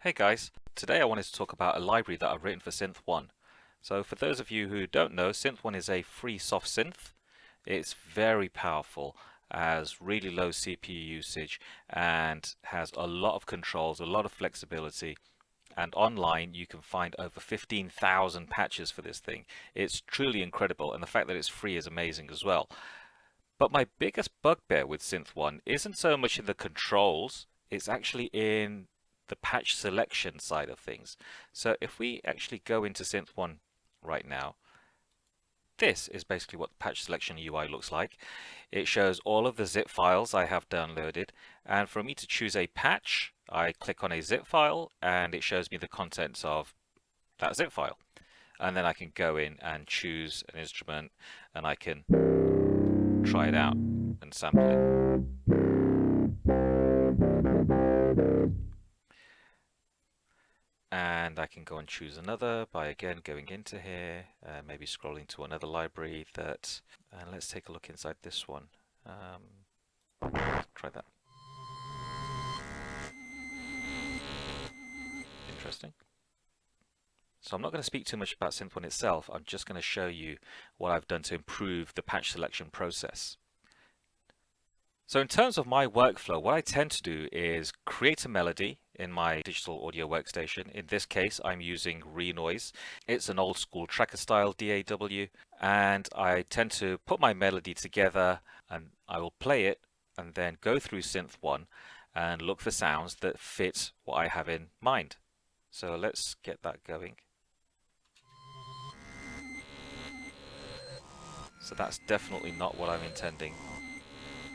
Hey guys, today I wanted to talk about a library that I've written for Synth1. So for those of you who don't know, Synth1 is a free soft synth. It's very powerful, has really low CPU usage, and has a lot of controls, a lot of flexibility. And online you can find over 15,000 patches for this thing. It's truly incredible, and the fact that it's free is amazing as well. But my biggest bugbear with Synth1 isn't so much in the controls, it's actually in the patch selection side of things. So if we actually go into Synth1 right now, this is basically what the patch selection UI looks like. It shows all of the zip files I have downloaded, and for me to choose a patch, I click on a zip file and it shows me the contents of that zip file. And then I can go in and choose an instrument and I can try it out and sample it. And I can go and choose another by again going into here, maybe scrolling to another library that, and let's take a look inside this one. Try that. Interesting. So I'm not going to speak too much about Synth1 itself, I'm just going to show you what I've done to improve the patch selection process. So in terms of my workflow, what I tend to do is create a melody in my digital audio workstation. In this case, I'm using Renoise. It's an old school tracker style DAW, and I tend to put my melody together and I will play it and then go through Synth1 and look for sounds that fit what I have in mind. So let's get that going. So that's definitely not what I'm intending.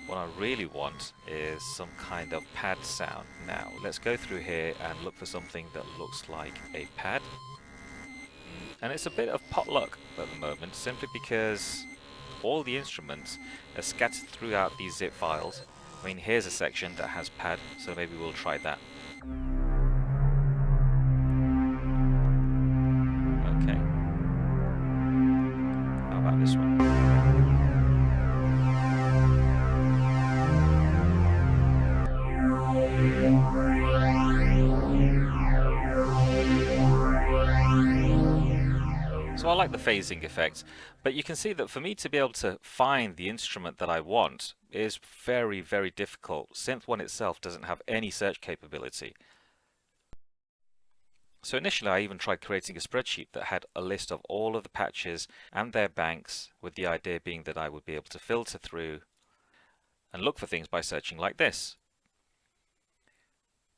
What I really want is some kind of pad sound. Now, let's go through here and look for something that looks like a pad. And it's a bit of potluck at the moment, simply because all the instruments are scattered throughout these zip files. I mean, here's a section that has pad, so maybe we'll try that. Okay. How about this one? So I like the phasing effect, but you can see that for me to be able to find the instrument that I want is very, very difficult. Synth1 itself doesn't have any search capability. So initially I even tried creating a spreadsheet that had a list of all of the patches and their banks, with the idea being that I would be able to filter through and look for things by searching like this,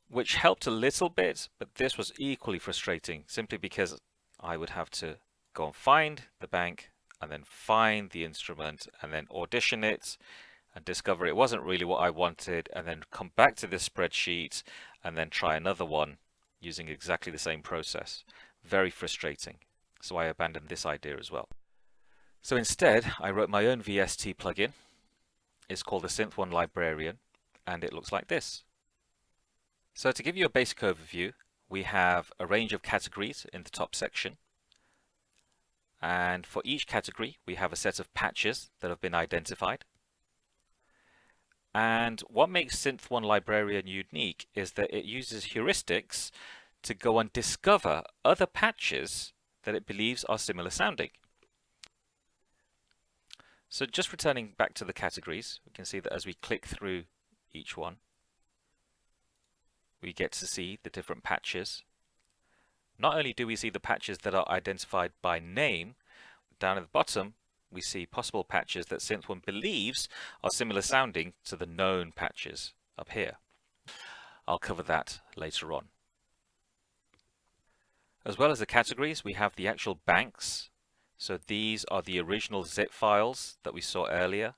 which helped a little bit, but this was equally frustrating simply because I would have to go and find the bank and then find the instrument and then audition it and discover it wasn't really what I wanted, and then come back to this spreadsheet and then try another one using exactly the same process. Very frustrating. So I abandoned this idea as well. So instead, I wrote my own VST plugin. It's called the Synth1 Librarian, and it looks like this. So to give you a basic overview, we have a range of categories in the top section. And for each category, we have a set of patches that have been identified. And what makes Synth1 Librarian unique is that it uses heuristics to go and discover other patches that it believes are similar sounding. So just returning back to the categories, we can see that as we click through each one, we get to see the different patches. Not only do we see the patches that are identified by name, down at the bottom we see possible patches that Synth1 believes are similar sounding to the known patches up here. I'll cover that later on. As well as the categories, we have the actual banks. So these are the original zip files that we saw earlier,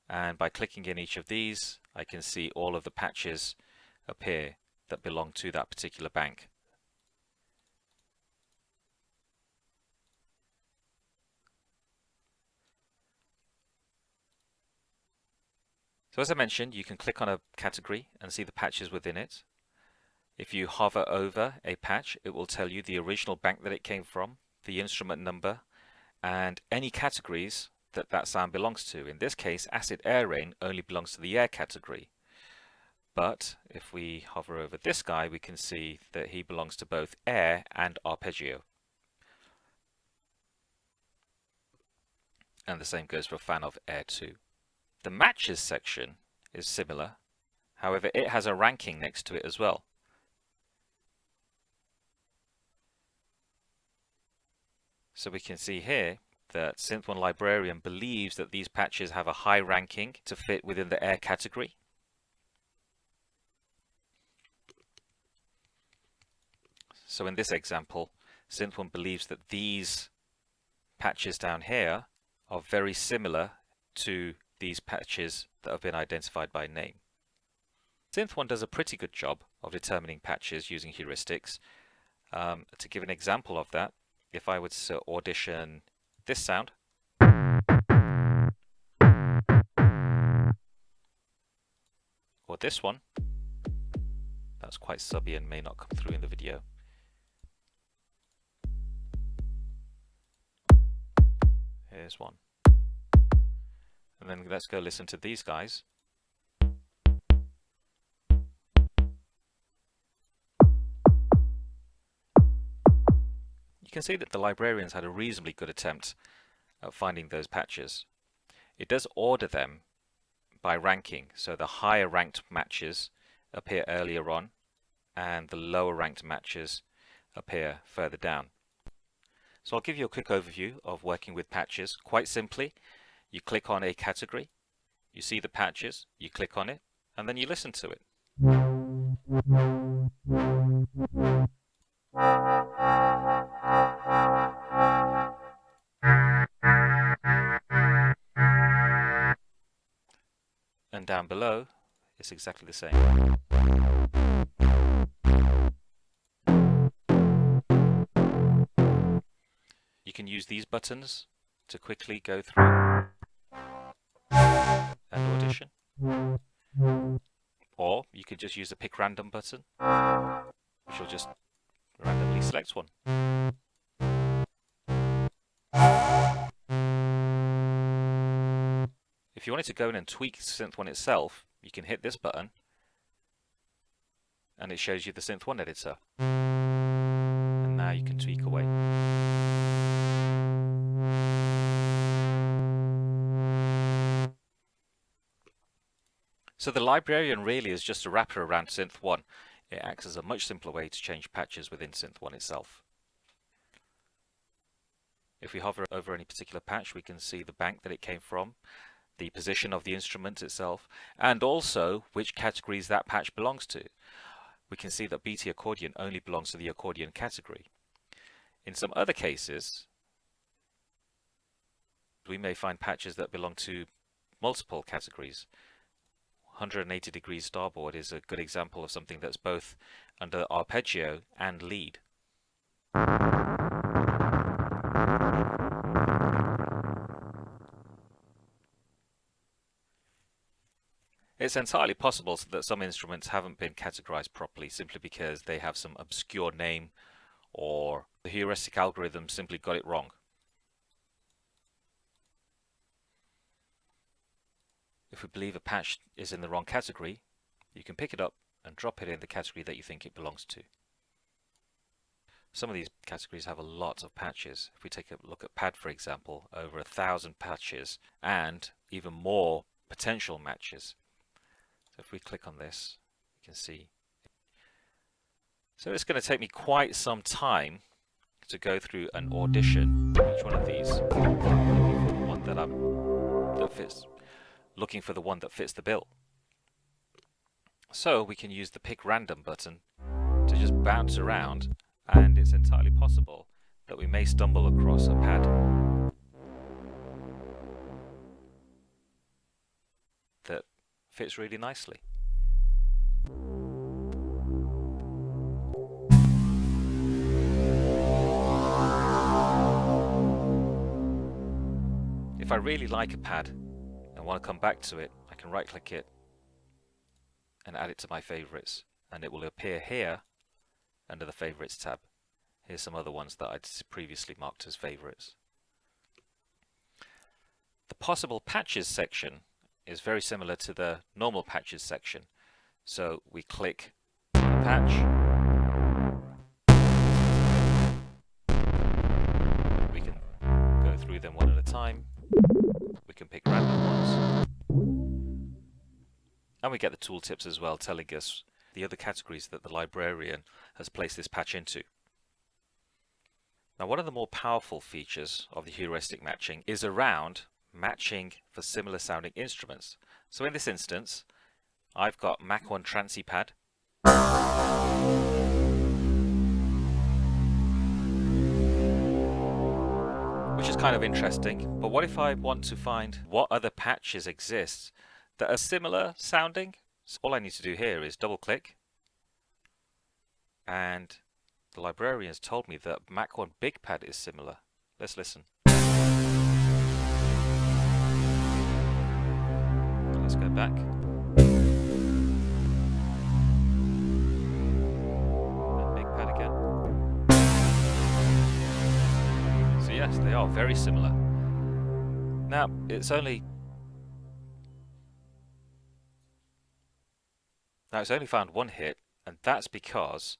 and by clicking in each of these I can see all of the patches appear that belong to that particular bank. So as I mentioned, you can click on a category and see the patches within it. If you hover over a patch, it will tell you the original bank that it came from, the instrument number, and any categories that that sound belongs to. In this case, acid air rain only belongs to the air category. But if we hover over this guy, we can see that he belongs to both air and arpeggio. And the same goes for fan of air too. The matches section is similar, however it has a ranking next to it as well. So we can see here that Synth1 Librarian believes that these patches have a high ranking to fit within the air category. So in this example, Synth1 believes that these patches down here are very similar to these patches that have been identified by name. Synth1 does a pretty good job of determining patches using heuristics. To give an example of that, if I were to audition this sound, or this one, that's quite subby and may not come through in the video. Here's one. And then let's go listen to these guys. You can see that the librarians had a reasonably good attempt at finding those patches. It does order them by ranking, so the higher ranked matches appear earlier on and the lower ranked matches appear further down. So I'll give you a quick overview of working with patches. Quite simply, you click on a category, you see the patches, you click on it, and then you listen to it. And down below, it's exactly the same. You can use these buttons to quickly go through and audition. Or you could just use the pick random button, which will just randomly select one. If you wanted to go in and tweak Synth1 itself, you can hit this button and it shows you the Synth1 editor. And now you can tweak away. So the Librarian really is just a wrapper around Synth1. It acts as a much simpler way to change patches within Synth1 itself. If we hover over any particular patch, we can see the bank that it came from, the position of the instrument itself, and also which categories that patch belongs to. We can see that BT accordion only belongs to the accordion category. In some other cases, we may find patches that belong to multiple categories. 180 degrees starboard is a good example of something that's both under arpeggio and lead. It's entirely possible that some instruments haven't been categorized properly simply because they have some obscure name or the heuristic algorithm simply got it wrong. If we believe a patch is in the wrong category, you can pick it up and drop it in the category that you think it belongs to. Some of these categories have a lot of patches. If we take a look at pad, for example, over 1,000 patches and even more potential matches. So if we click on this, you can see. So it's going to take me quite some time to go through an audition each one of these, looking for the one that fits the bill. So we can use the pick random button to just bounce around, and it's entirely possible that we may stumble across a pad that fits really nicely. If I really like a pad and want to come back to it, I can right click it and add it to my favorites, and it will appear here under the favorites tab. Here's some other ones that I'd previously marked as favorites. The possible patches section is very similar to the normal patches section. So we click the patch. We can go through them one at a time. We can pick random ones. And we get the tooltips as well, telling us the other categories that the librarian has placed this patch into. Now, one of the more powerful features of the heuristic matching is around matching for similar sounding instruments. So in this instance, I've got Mach1 Transi pad. Which is kind of interesting, but what if I want to find what other patches exist that are similar sounding? So all I need to do here is double click, and the librarian's told me that Mach1 Big Pad is similar. Let's listen. Let's go back. And Big Pad again. So yes, they are very similar. Now, it's only found one hit, and that's because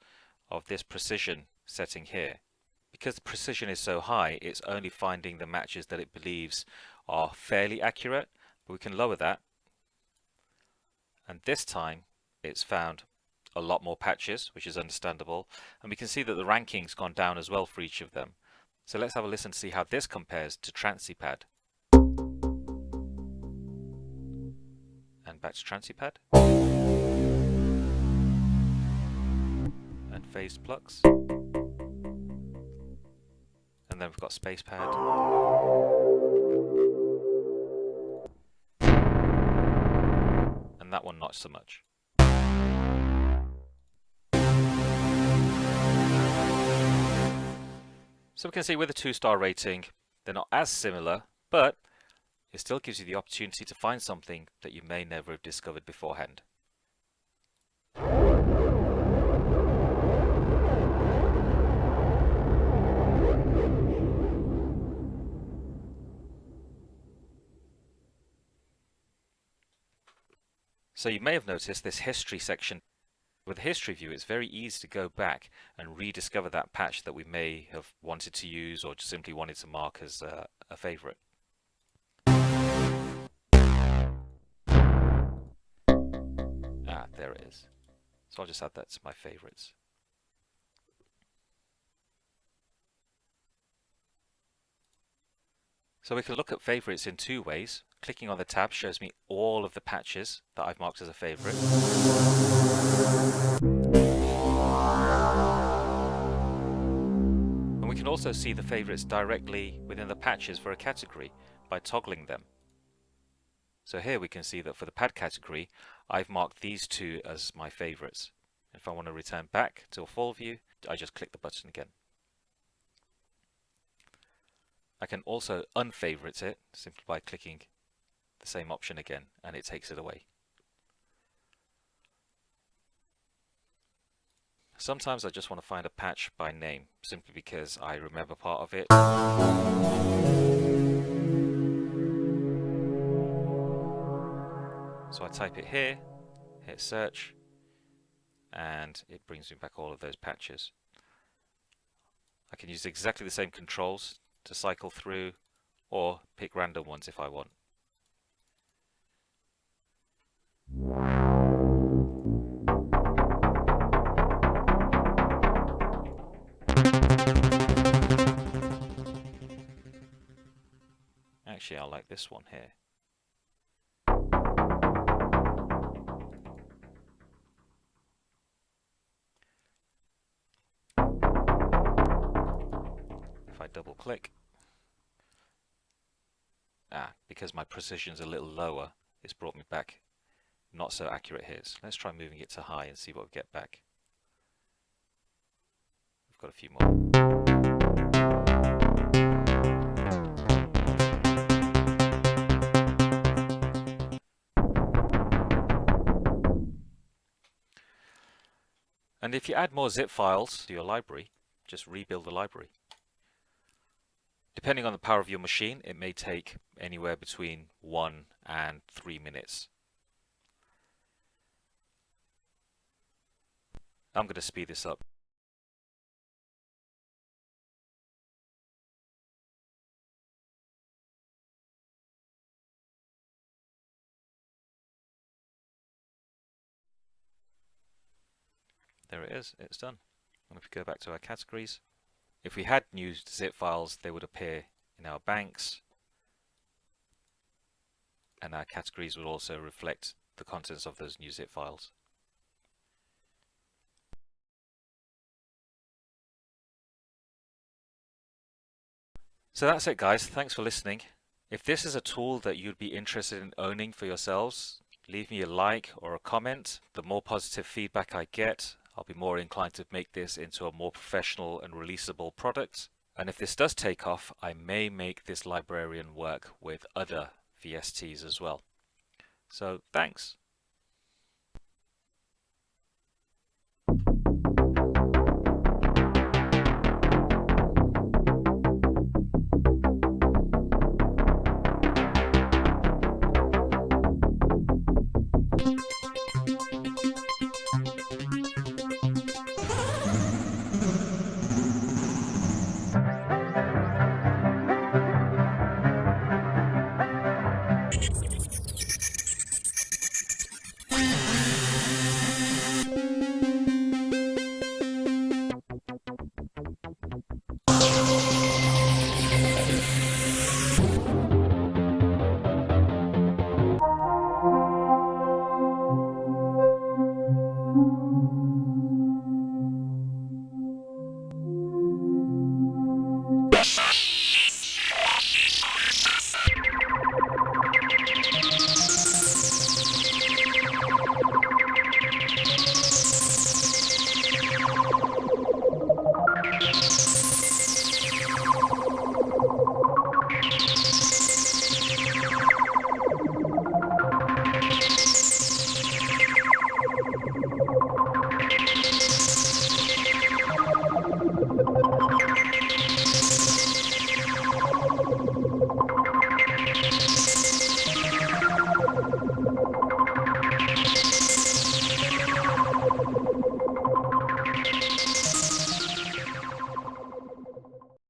of this precision setting here. Because the precision is so high, it's only finding the matches that it believes are fairly accurate, but we can lower that. And this time, it's found a lot more patches, which is understandable. And we can see that the ranking's gone down as well for each of them. So let's have a listen to see how this compares to TransiPad. And back to TransiPad. And phased plucks. And then we've got space pad. And that one not so much. So we can see with a 2-star rating, they're not as similar, but it still gives you the opportunity to find something that you may never have discovered beforehand. So you may have noticed this history section. With the history view, it's very easy to go back and rediscover that patch that we may have wanted to use or just simply wanted to mark as a favorite. There it is. So I'll just add that to my favorites. So we can look at favorites in two ways. Clicking on the tab shows me all of the patches that I've marked as a favorite. And we can also see the favorites directly within the patches for a category by toggling them. So here we can see that for the pad category, I've marked these two as my favorites. If I want to return back to a full view, I just click the button again. I can also unfavorite it simply by clicking the same option again, and it takes it away. Sometimes I just want to find a patch by name, simply because I remember part of it. So I type it here, hit search, and it brings me back all of those patches. I can use exactly the same controls to cycle through, or pick random ones if I want. Actually, I like this one here. If I double click, because my precision's a little lower, it's brought me back not so accurate hits. Let's try moving it to high and see what we get back. We've got a few more. And if you add more zip files to your library, just rebuild the library. Depending on the power of your machine, it may take anywhere between 1 and 3 minutes. I'm going to speed this up. There it is, it's done. And if we go back to our categories, if we had new zip files, they would appear in our banks, and our categories would also reflect the contents of those new zip files. So that's it, guys. Thanks for listening. If this is a tool that you'd be interested in owning for yourselves, leave me a like or a comment. The more positive feedback I get, I'll be more inclined to make this into a more professional and releasable product. And if this does take off, I may make this Librarian work with other VSTs as well. So thanks.